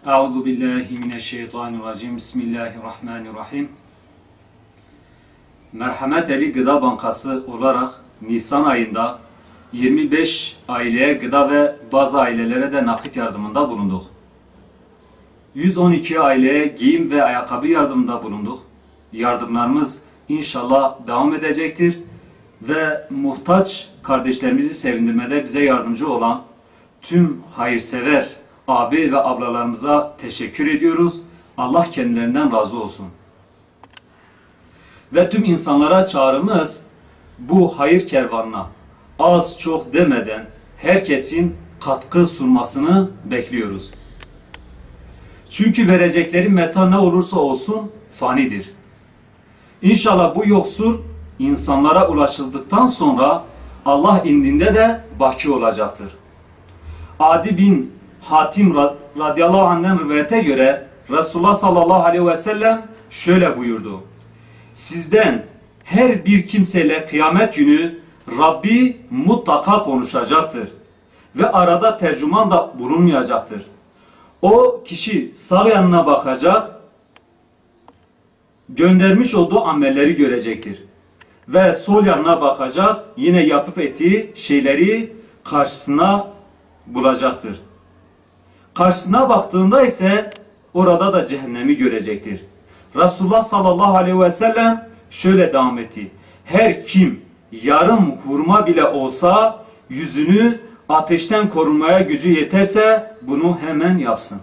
Euzu billahi mineşşeytanirracim. Bismillahirrahmanirrahim. Merhamet Eli Gıda Bankası olarak Nisan ayında 25 aileye gıda ve bazı ailelere de nakit yardımında bulunduk. 112 aileye giyim ve ayakkabı yardımında bulunduk. Yardımlarımız inşallah devam edecektir ve muhtaç kardeşlerimizi sevindirmede bize yardımcı olan tüm hayırsever abi ve ablalarımıza teşekkür ediyoruz. Allah kendilerinden razı olsun. Ve tüm insanlara çağrımız bu hayır kervanına az çok demeden herkesin katkı sunmasını bekliyoruz. Çünkü verecekleri meta ne olursa olsun fanidir. İnşallah bu yoksul insanlara ulaşıldıktan sonra Allah indinde de baki olacaktır. Adi bin Hatim radıyallahu anh'den rivayete göre Resulullah sallallahu aleyhi ve sellem şöyle buyurdu. Sizden her bir kimseyle kıyamet günü Rabbi mutlaka konuşacaktır ve arada tercüman da bulunmayacaktır. O kişi sağ yanına bakacak, göndermiş olduğu amelleri görecektir. Ve sol yanına bakacak, yine yapıp ettiği şeyleri karşısına bulacaktır. Karşısına baktığında ise orada da cehennemi görecektir. Resulullah sallallahu aleyhi ve sellem şöyle devam etti. Her kim yarım hurma bile olsa yüzünü ateşten korunmaya gücü yeterse bunu hemen yapsın.